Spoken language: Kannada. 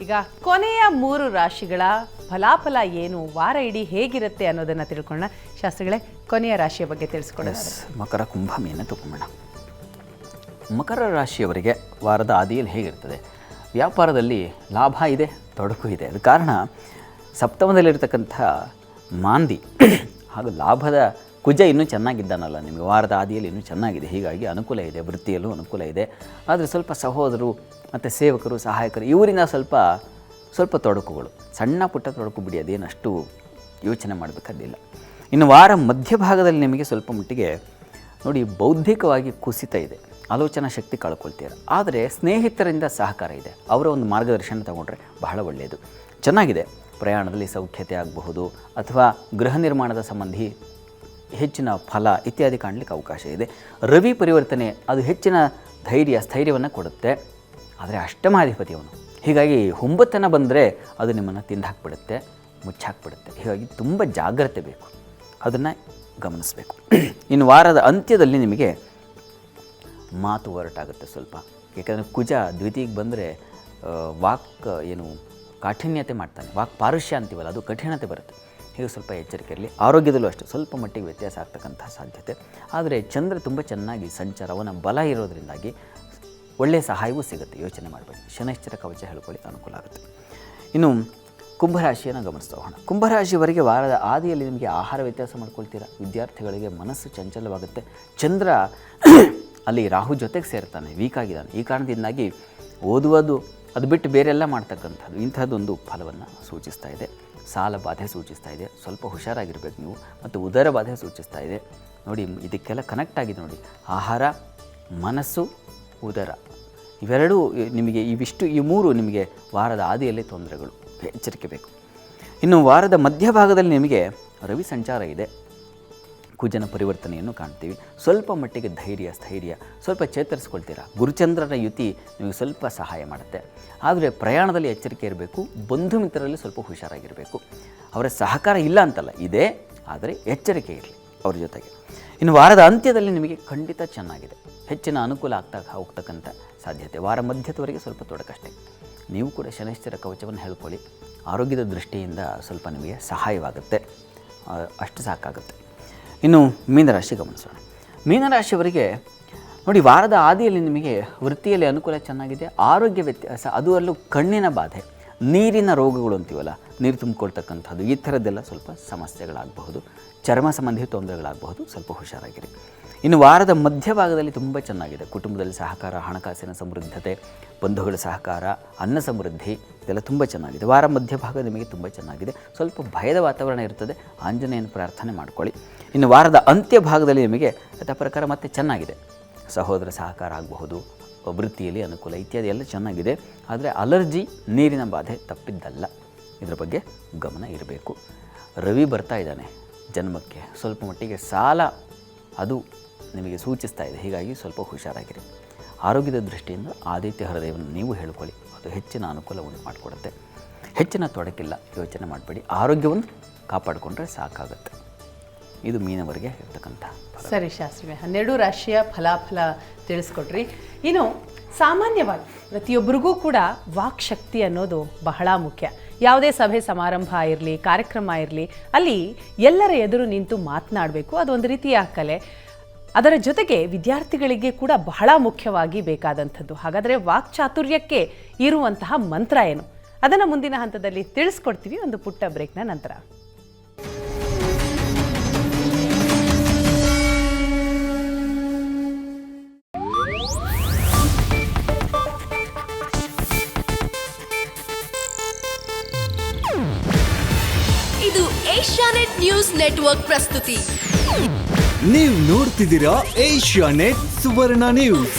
ಈಗ ಕೊನೆಯ 3 ರಾಶಿಗಳ ಫಲಾಫಲ ಏನು, ವಾರ ಇಡೀ ಹೇಗಿರುತ್ತೆ ಅನ್ನೋದನ್ನು ತಿಳ್ಕೊಳ್ಳೋಣ. ಶಾಸ್ತ್ರಿಗಳೇ, ಕೊನೆಯ ರಾಶಿಯ ಬಗ್ಗೆ ತಿಳಿಸ್ಕೊಡೋಣ. ಮಕರ, ಕುಂಭ, ಮೀನ ತಗೊಂಬೋಣ. ಮಕರ ರಾಶಿಯವರಿಗೆ ವಾರದ ಆದಿಯಲ್ಲಿ ಹೇಗಿರ್ತದೆ? ವ್ಯಾಪಾರದಲ್ಲಿ ಲಾಭ ಇದೆ, ತೊಡಕು ಇದೆ. ಅದು ಕಾರಣ ಸಪ್ತಮದಲ್ಲಿರ್ತಕ್ಕಂಥ ಮಾಂದಿ ಹಾಗೂ ಲಾಭದ ಕುಜ ಇನ್ನೂ ಚೆನ್ನಾಗಿದ್ದಾನಲ್ಲ, ನಿಮಗೆ ವಾರದ ಆದಿಯಲ್ಲಿ ಇನ್ನೂ ಚೆನ್ನಾಗಿದೆ. ಹೀಗಾಗಿ ಅನುಕೂಲ ಇದೆ, ವೃತ್ತಿಯಲ್ಲೂ ಅನುಕೂಲ ಇದೆ. ಆದರೆ ಸ್ವಲ್ಪ ಸಹೋದರರು ಮತ್ತು ಸೇವಕರು, ಸಹಾಯಕರು ಇವರಿಂದ ಸ್ವಲ್ಪ ತೊಡಕುಗಳು, ಸಣ್ಣ ಪುಟ್ಟ ತೊಡಕು ಬಿಡಿ, ಅದೇನಷ್ಟು ಯೋಚನೆ ಮಾಡಬೇಕಾದಿಲ್ಲ. ಇನ್ನು ವಾರ ಮಧ್ಯಭಾಗದಲ್ಲಿ ನಿಮಗೆ ಸ್ವಲ್ಪ ಮಟ್ಟಿಗೆ ನೋಡಿ ಬೌದ್ಧಿಕವಾಗಿ ಕುಸಿತ ಇದೆ, ಆಲೋಚನಾ ಶಕ್ತಿ ಕಳ್ಕೊಳ್ತೀರ. ಆದರೆ ಸ್ನೇಹಿತರಿಂದ ಸಹಕಾರ ಇದೆ, ಅವರ ಒಂದು ಮಾರ್ಗದರ್ಶನ ತಗೊಂಡ್ರೆ ಬಹಳ ಒಳ್ಳೆಯದು, ಚೆನ್ನಾಗಿದೆ. ಪ್ರಯಾಣದಲ್ಲಿ ಸೌಖ್ಯತೆ ಆಗಬಹುದು ಅಥವಾ ಗೃಹ ನಿರ್ಮಾಣದ ಸಂಬಂಧಿ ಹೆಚ್ಚಿನ ಫಲ ಇತ್ಯಾದಿ ಕಾಣಲಿಕ್ಕೆ ಅವಕಾಶ ಇದೆ. ರವಿ ಪರಿವರ್ತನೆ ಅದು ಹೆಚ್ಚಿನ ಸ್ಥೈರ್ಯವನ್ನು ಕೊಡುತ್ತೆ. ಆದರೆ ಅಷ್ಟಮಾಧಿಪತಿ ಅವನು, ಹೀಗಾಗಿ ಹುಂಬತನ ಬಂದರೆ ಅದು ನಿಮ್ಮನ್ನು ತಿಂದಾಕ್ಬಿಡುತ್ತೆ, ಮುಚ್ಚಾಕ್ಬಿಡುತ್ತೆ. ಹೀಗಾಗಿ ತುಂಬ ಜಾಗ್ರತೆ ಬೇಕು, ಅದನ್ನು ಗಮನಿಸಬೇಕು. ಇನ್ನು ವಾರದ ಅಂತ್ಯದಲ್ಲಿ ನಿಮಗೆ ಮಾತು ಹೊರಟಾಗುತ್ತೆ ಸ್ವಲ್ಪ, ಏಕೆಂದರೆ ಕುಜ ದ್ವಿತೀಯಕ್ಕೆ ಬಂದರೆ ವಾಕ್ ಕಾಠಿಣ್ಯತೆ ಮಾಡ್ತಾನೆ, ವಾಕ್ ಪಾರುಷ್ಯ ಅಂತೀವಲ್ಲ, ಅದು ಕಠಿಣತೆ ಬರುತ್ತೆ. ಹೀಗೆ ಸ್ವಲ್ಪ ಎಚ್ಚರಿಕೆ ಇರಲಿ. ಆರೋಗ್ಯದಲ್ಲೂ ಅಷ್ಟೇ ಸ್ವಲ್ಪ ಮಟ್ಟಿಗೆ ವ್ಯತ್ಯಾಸ ಆಗ್ತಕ್ಕಂಥ ಸಾಧ್ಯತೆ. ಆದರೆ ಚಂದ್ರ ತುಂಬ ಚೆನ್ನಾಗಿ ಸಂಚಾರ, ಅವನ ಬಲ ಇರೋದರಿಂದಾಗಿ ಒಳ್ಳೆಯ ಸಹಾಯವೂ ಸಿಗುತ್ತೆ, ಯೋಚನೆ ಮಾಡಬೇಡಿ. ಶನೈಶ್ಚರ ಕವಚ ಹೇಳ್ಕೊಳ್ಳಿ, ಅನುಕೂಲ ಆಗುತ್ತೆ. ಇನ್ನು ಕುಂಭರಾಶಿಯನ್ನು ಗಮನಿಸ್ತಾ ಹೋಗೋಣ. ಕುಂಭರಾಶಿಯವರೆಗೆ ವಾರದ ಆದಿಯಲ್ಲಿ ನಿಮಗೆ ಆಹಾರ ವ್ಯತ್ಯಾಸ ಮಾಡ್ಕೊಳ್ತೀರಾ. ವಿದ್ಯಾರ್ಥಿಗಳಿಗೆ ಮನಸ್ಸು ಚಂಚಲವಾಗುತ್ತೆ. ಚಂದ್ರ ಅಲ್ಲಿ ರಾಹು ಜೊತೆಗೆ ಸೇರ್ತಾನೆ, ವೀಕ್ ಆಗಿದ್ದಾನೆ. ಈ ಕಾರಣದಿಂದಾಗಿ ಓದುವುದು ಅದು ಬಿಟ್ಟು ಬೇರೆಲ್ಲ ಮಾಡ್ತಕ್ಕಂಥದ್ದು ಇಂಥದ್ದೊಂದು ಫಲವನ್ನು ಸೂಚಿಸ್ತಾ ಇದೆ. ಸಾಲ ಬಾಧೆ ಸೂಚಿಸ್ತಾ ಇದೆ, ಸ್ವಲ್ಪ ಹುಷಾರಾಗಿರ್ಬೇಕು ನೀವು. ಮತ್ತು ಉದರ ಬಾಧೆ ಸೂಚಿಸ್ತಾ ಇದೆ. ನೋಡಿ, ಇದಕ್ಕೆಲ್ಲ ಕನೆಕ್ಟ್ ಆಗಿದೆ ನೋಡಿ, ಆಹಾರ, ಮನಸ್ಸು, ಉದರ, ಇವೆರಡೂ ನಿಮಗೆ ಈ 3 ನಿಮಗೆ ವಾರದ ಆದಿಯಲ್ಲಿ ತೊಂದರೆಗಳು, ಎಚ್ಚರಿಕೆ ಬೇಕು. ಇನ್ನು ವಾರದ ಮಧ್ಯಭಾಗದಲ್ಲಿ ನಿಮಗೆ ರವಿ ಸಂಚಾರ ಇದೆ, ಕುಜನ ಪರಿವರ್ತನೆಯನ್ನು ಕಾಣ್ತೀವಿ. ಸ್ವಲ್ಪ ಮಟ್ಟಿಗೆ ಸ್ಥೈರ್ಯ ಸ್ವಲ್ಪ ಚೇತರಿಸ್ಕೊಳ್ತೀರಾ. ಗುರುಚಂದ್ರನ ಯುತಿ ನಿಮಗೆ ಸ್ವಲ್ಪ ಸಹಾಯ ಮಾಡುತ್ತೆ. ಆದರೆ ಪ್ರಯಾಣದಲ್ಲಿ ಎಚ್ಚರಿಕೆ ಇರಬೇಕು. ಬಂಧು ಮಿತ್ರರಲ್ಲಿ ಸ್ವಲ್ಪ ಹುಷಾರಾಗಿರಬೇಕು. ಅವರ ಸಹಕಾರ ಇಲ್ಲ ಅಂತಲ್ಲ, ಇದೆ, ಆದರೆ ಎಚ್ಚರಿಕೆ ಇರಲಿ ಅವ್ರ ಜೊತೆಗೆ. ಇನ್ನು ವಾರದ ಅಂತ್ಯದಲ್ಲಿ ನಿಮಗೆ ಖಂಡಿತ ಚೆನ್ನಾಗಿದೆ, ಹೆಚ್ಚಿನ ಅನುಕೂಲ ಹೋಗ್ತಕ್ಕಂಥ ಸಾಧ್ಯತೆ. ವಾರ ಮಧ್ಯದವರೆಗೆ ಸ್ವಲ್ಪ ತೊಡಕಷ್ಟೇ. ನೀವು ಕೂಡ ಶನೈಶ್ಚರ ಕವಚವನ್ನು ಹೇಳ್ಕೊಳ್ಳಿ, ಆರೋಗ್ಯದ ದೃಷ್ಟಿಯಿಂದ ಸ್ವಲ್ಪ ನಿಮಗೆ ಸಹಾಯವಾಗುತ್ತೆ, ಅಷ್ಟು ಸಾಕಾಗುತ್ತೆ. ಇನ್ನು ಮೀನರಾಶಿ ಗಮನಿಸೋಣ. ಮೀನರಾಶಿಯವರಿಗೆ ನೋಡಿ, ವಾರದ ಆದಿಯಲ್ಲಿ ನಿಮಗೆ ವೃತ್ತಿಯಲ್ಲಿ ಅನುಕೂಲ ಚೆನ್ನಾಗಿದೆ. ಆರೋಗ್ಯ ವ್ಯತ್ಯಾಸ, ಅದು ಅಲ್ಲೂ ಕಣ್ಣಿನ ಬಾಧೆ, ನೀರಿನ ರೋಗಗಳು ಅಂತೀವಲ್ಲ, ನೀರು ತುಂಬಿಕೊಳ್ತಕ್ಕಂಥದ್ದು, ಈ ಥರದ್ದೆಲ್ಲ ಸ್ವಲ್ಪ ಸಮಸ್ಯೆಗಳಾಗಬಹುದು. ಚರ್ಮ ಸಂಬಂಧಿ ತೊಂದರೆಗಳಾಗಬಹುದು, ಸ್ವಲ್ಪ ಹುಷಾರಾಗಿರಿ. ಇನ್ನು ವಾರದ ಮಧ್ಯಭಾಗದಲ್ಲಿ ತುಂಬ ಚೆನ್ನಾಗಿದೆ. ಕುಟುಂಬದಲ್ಲಿ ಸಹಕಾರ, ಹಣಕಾಸಿನ ಸಮೃದ್ಧತೆ, ಬಂಧುಗಳ ಸಹಕಾರ, ಅನ್ನ ಸಮೃದ್ಧಿ, ಇದೆಲ್ಲ ತುಂಬ ಚೆನ್ನಾಗಿದೆ. ವಾರ ಮಧ್ಯಭಾಗ ನಿಮಗೆ ತುಂಬ ಚೆನ್ನಾಗಿದೆ. ಸ್ವಲ್ಪ ಭಯದ ವಾತಾವರಣ ಇರ್ತದೆ, ಆಂಜನೇಯನ ಪ್ರಾರ್ಥನೆ ಮಾಡ್ಕೊಳ್ಳಿ. ಇನ್ನು ವಾರದ ಅಂತ್ಯ ಭಾಗದಲ್ಲಿ ನಿಮಗೆ ಯಥಾ ಪ್ರಕಾರ ಮತ್ತೆ ಚೆನ್ನಾಗಿದೆ. ಸಹೋದರ ಸಹಕಾರ ಆಗಬಹುದು, ವೃತ್ತಿಯಲ್ಲಿ ಅನುಕೂಲ ಇತ್ಯಾದಿ ಎಲ್ಲ ಚೆನ್ನಾಗಿದೆ. ಆದರೆ ಅಲರ್ಜಿ, ನೀರಿನ ಬಾಧೆ ತಪ್ಪಿದ್ದಲ್ಲ, ಇದರ ಬಗ್ಗೆ ಗಮನ ಇರಬೇಕು. ರವಿ ಬರ್ತಾ ಇದ್ದಾನೆ ಜನ್ಮಕ್ಕೆ, ಸ್ವಲ್ಪ ಮಟ್ಟಿಗೆ ಸಾಲ ಅದು ನಿಮಗೆ ಸೂಚಿಸ್ತಾ ಇದೆ. ಹೀಗಾಗಿ ಸ್ವಲ್ಪ ಹುಷಾರಾಗಿರಿ. ಆರೋಗ್ಯದ ದೃಷ್ಟಿಯಿಂದ ಆದಿತ್ಯ ಹೃದಯವನ್ನು ನೀವು ಹೇಳ್ಕೊಳ್ಳಿ, ಅದು ಹೆಚ್ಚಿನ ಅನುಕೂಲ ಉಂಟು ಮಾಡಿಕೊಡುತ್ತೆ. ಹೆಚ್ಚಿನ ತೊಡಕಿಲ್ಲ, ಯೋಚನೆ ಮಾಡಬೇಡಿ. ಆರೋಗ್ಯವನ್ನು ಕಾಪಾಡಿಕೊಂಡ್ರೆ ಸಾಕಾಗುತ್ತೆ. ಇದು ಮೀನವರಿಗೆ ಇರ್ತಕ್ಕಂಥ. ಸರಿ ಶಾಸ್ತ್ರಿ, 12 ರಾಶಿಯ ಫಲಾಫಲ ತಿಳಿಸ್ಕೊಟ್ರಿ. ಇನ್ನು ಸಾಮಾನ್ಯವಾಗಿ ಪ್ರತಿಯೊಬ್ಬರಿಗೂ ಕೂಡ ವಾಕ್ಶಕ್ತಿ ಅನ್ನೋದು ಬಹಳ ಮುಖ್ಯ. ಯಾವುದೇ ಸಭೆ ಸಮಾರಂಭ ಇರಲಿ, ಕಾರ್ಯಕ್ರಮ ಇರಲಿ, ಅಲ್ಲಿ ಎಲ್ಲರ ಎದುರು ನಿಂತು ಮಾತನಾಡಬೇಕು, ಅದೊಂದು ರೀತಿಯ ಕಲೆ. ಅದರ ಜೊತೆಗೆ ವಿದ್ಯಾರ್ಥಿಗಳಿಗೆ ಕೂಡ ಬಹಳ ಮುಖ್ಯವಾಗಿ ಬೇಕಾದಂಥದ್ದು. ಹಾಗಾದರೆ ವಾಕ್ಚಾತುರ್ಯಕ್ಕೆ ಇರುವಂತಹ ಮಂತ್ರ ಏನು, ಅದನ್ನು ಮುಂದಿನ ಹಂತದಲ್ಲಿ ತಿಳಿಸ್ಕೊಡ್ತೀವಿ, ಒಂದು ಪುಟ್ಟ ಬ್ರೇಕ್ನ ನಂತರ. ಇದು ಏಷ್ಯಾನೆಟ್ ನ್ಯೂಸ್ ನೆಟ್ವರ್ಕ್ ಪ್ರಸ್ತುತಿ. ನೀವು ನೋಡ್ತಿದ್ದೀರಾ ಏಷ್ಯಾನೆಟ್ ಸುವರ್ಣ ನ್ಯೂಸ್.